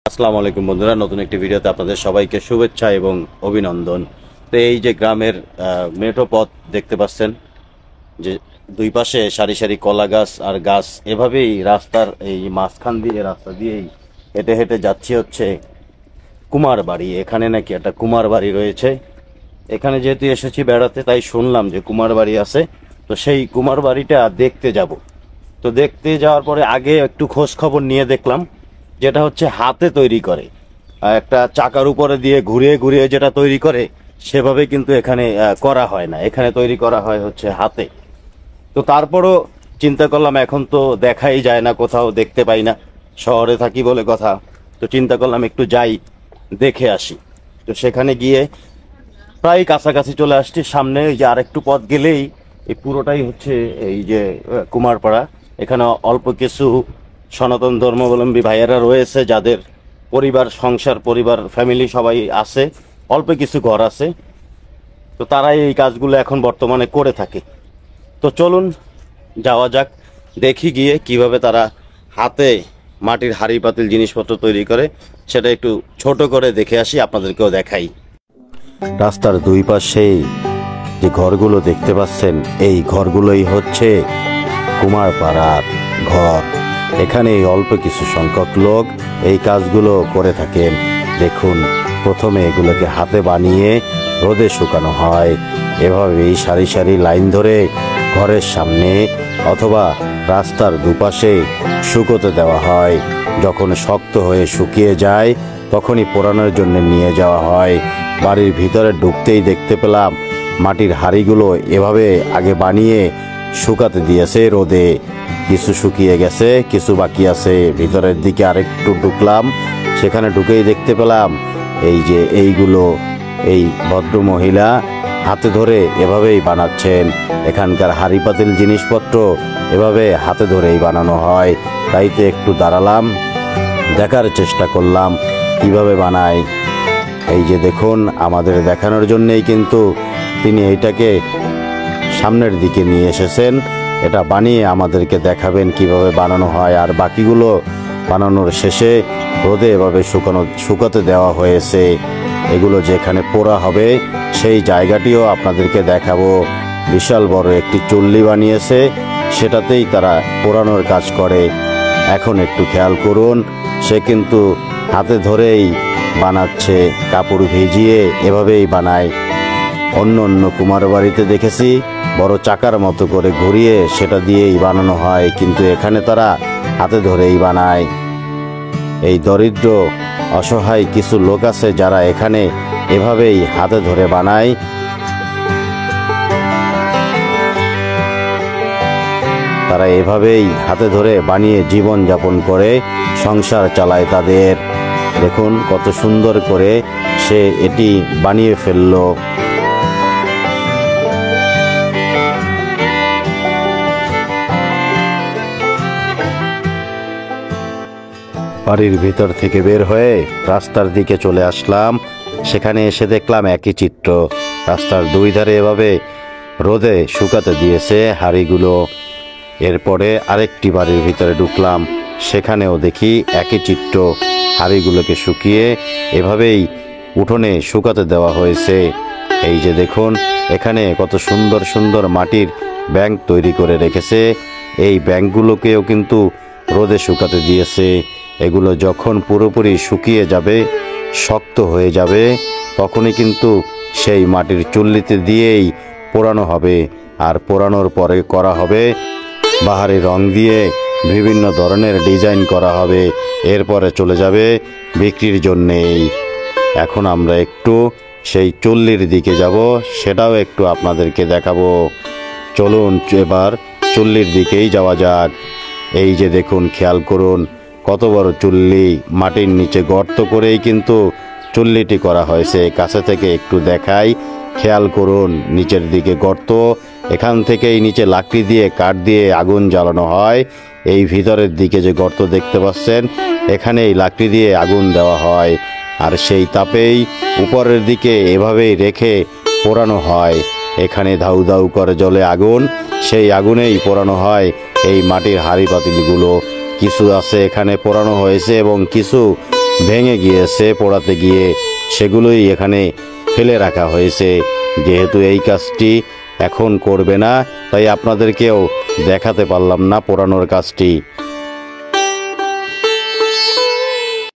আসসালামু আলাইকুম বন্ধুরা, নতুন একটি ভিডিওতে আপনাদের সবাইকে শুভেচ্ছা এবং অভিনন্দন। তো এই যে গ্রামের মেঠো পথ দেখতে পাচ্ছেন, যে দুই পাশে সারি সারি কলা গাছ আর গাছ, এভাবেই রাস্তার এই মাঝখান দিয়ে রাস্তা দিয়েই হেঁটে হেঁটে যাচ্ছি হচ্ছে কুমার বাড়ি। এখানে নাকি একটা কুমার বাড়ি রয়েছে। এখানে যেহেতু এসেছি বেড়াতে, তাই শুনলাম যে কুমার বাড়ি আছে। তো সেই কুমার বাড়িটা দেখতে যাব। তো দেখতে যাওয়ার পরে আগে একটু খোঁজ খবর নিয়ে দেখলাম যেটা হচ্ছে হাতে তৈরি করে, একটা চাকার উপরে দিয়ে ঘুরিয়ে ঘুরিয়ে যেটা তৈরি করে সেভাবে কিন্তু এখানে করা হয় না, এখানে তৈরি করা হয় হচ্ছে হাতে। তো তারপরও চিন্তা করলাম, এখন তো দেখাই যায় না, কোথাও দেখতে পাই না, শহরে থাকি বলে কথা। তো চিন্তা করলাম একটু যাই, দেখে আসি। তো সেখানে গিয়ে প্রায় কাছাকাছি চলে আসছি। সামনে এই যে আরেকটু পথ গেলেই এই পুরোটাই হচ্ছে এই যে কুমারপাড়া। এখানে অল্প কিছু সনাতন ধর্মাবলম্বী ভাইয়েরা রয়েছে, যাদের পরিবার সংসার, পরিবার ফ্যামিলি সবাই আছে, অল্প কিছু ঘর আছে। তো তারাই এই কাজগুলো এখন বর্তমানে করে থাকে। তো চলুন যাওয়া যাক, দেখি গিয়ে কিভাবে তারা হাতে মাটির হাঁড়ি পাতিল জিনিসপত্র তৈরি করে, সেটা একটু ছোট করে দেখে আসি, আপনাদেরকেও দেখাই। রাস্তার দুই পাশে যে ঘরগুলো দেখতে পাচ্ছেন, এই ঘরগুলোই হচ্ছে কুমারপাড়ার ঘর। এখানে অল্প কিছু সংখ্যক লোক এই কাজগুলো করে থাকেন। দেখুন, প্রথমে এগুলোকে হাতে বানিয়ে রোদে শুকানো হয়। এভাবেই সারি সারি লাইন ধরে ঘরের সামনে অথবা রাস্তার দুপাশে শুকোতে দেওয়া হয়। যখন শক্ত হয়ে শুকিয়ে যায় তখনই পোড়ানোর জন্য নিয়ে যাওয়া হয়। বাড়ির ভিতরে ঢুকতেই দেখতে পেলাম মাটির হাঁড়িগুলো এভাবে আগে বানিয়ে শুকাতে দিয়েছে রোদে। কিছু শুকিয়ে গেছে, কিছু বাকি আছে। ভিতরের দিকে আরেকটু ঢুকলাম, সেখানে ঢুকেই দেখতে পেলাম এই যে এইগুলো এই ভদ্র মহিলা হাতে ধরে এভাবেই বানাচ্ছেন। এখানকার হাঁড়ি পাতিল জিনিসপত্র এভাবে হাতে ধরেই বানানো হয়। তাইতে একটু দাঁড়ালাম, দেখার চেষ্টা করলাম কিভাবে বানায়। এই যে দেখুন, আমাদের দেখানোর জন্যেই কিন্তু তিনি এইটাকে সামনের দিকে নিয়ে এসেছেন। এটা বানিয়ে আমাদেরকে দেখাবেন কিভাবে বানানো হয়। আর বাকিগুলো বানানোর শেষে রোদে এভাবে শুকাতে দেওয়া হয়েছে। এগুলো যেখানে পোড়া হবে সেই জায়গাটিও আপনাদেরকে দেখাবো। বিশাল বড় একটি চুল্লি বানিয়েছে, সেটাতেই তারা পোড়ানোর কাজ করে। এখন একটু খেয়াল করুন, সে কিন্তু হাতে ধরেই বানাচ্ছে, কাপড় ভিজিয়ে এভাবেই বানায়। অন্য অন্য কুমার বাড়িতে দেখেছি বড় চাকার মতো করে ঘুরিয়ে সেটা দিয়েই বানানো হয়, কিন্তু এখানে তারা হাতে ধরেই বানায়। এই দরিদ্র অসহায় কিছু লোক আছে যারা এখানে এভাবেই হাতে ধরে বানায়। তারা এভাবেই হাতে ধরে বানিয়ে জীবন যাপন করে, সংসার চালায় তাদের। দেখুন কত সুন্দর করে সে এটি বানিয়ে ফেললো। বাড়ির ভিতর থেকে বের হয়ে রাস্তার দিকে চলে আসলাম। সেখানে এসে দেখলাম একই চিত্র। রাস্তার দুই ধারে এভাবে রোদে শুকাতে দিয়েছে হাঁড়িগুলো। এরপরে আরেকটি বাড়ির ভিতরে ঢুকলাম, সেখানেও দেখি একই চিত্র। হাঁড়িগুলোকে শুকিয়ে এভাবেই উঠোনে শুকাতে দেওয়া হয়েছে। এই যে দেখুন, এখানে কত সুন্দর সুন্দর মাটির ব্যাংক তৈরি করে রেখেছে। এই ব্যাংকগুলোকেও কিন্তু রোদে শুকাতে দিয়েছে। এগুলো যখন পুরোপুরি শুকিয়ে যাবে, শক্ত হয়ে যাবে, তখনই কিন্তু সেই মাটির চুল্লিতে দিয়েই পোড়ানো হবে। আর পোড়ানোর পরে করা হবে বাহারি রং দিয়ে বিভিন্ন ধরনের ডিজাইন করা হবে। এরপরে চলে যাবে বিক্রির জন্যেই। এখন আমরা একটু সেই চুল্লির দিকে যাব, সেটাও একটু আপনাদেরকে দেখাবো। চলুন এবার চুল্লির দিকেই যাওয়া যাক। এই যে দেখুন, খেয়াল করুন কত বড় চুল্লি, মাটির নিচে গর্ত করেই কিন্তু চুল্লিটি করা হয়েছে। কাছে থেকে একটু দেখাই, খেয়াল করুন নিচের দিকে গর্ত। এখান থেকেই নিচে লাকড়ি দিয়ে কাঠ দিয়ে আগুন জ্বালানো হয়। এই ভিতরের দিকে যে গর্ত দেখতে পাচ্ছেন, এখানেই লাকড়ি দিয়ে আগুন দেওয়া হয়। আর সেই তাপেই উপরের দিকে এভাবেই রেখে পোড়ানো হয়। এখানে ধাউ ধাউ করে জ্বলে আগুন, সেই আগুনেই পোড়ানো হয় এই মাটির হাঁড়ি পাতিলগুলো। কিছু আছে এখানে পোড়ানো হয়েছে এবং কিছু ভেঙে গিয়েছে পোড়াতে গিয়ে, সেগুলোই এখানে ফেলে রাখা হয়েছে। যেহেতু এই কাজটি এখন করবে না, তাই আপনাদেরকেও দেখাতে পারলাম না পোড়ানোর কাজটি।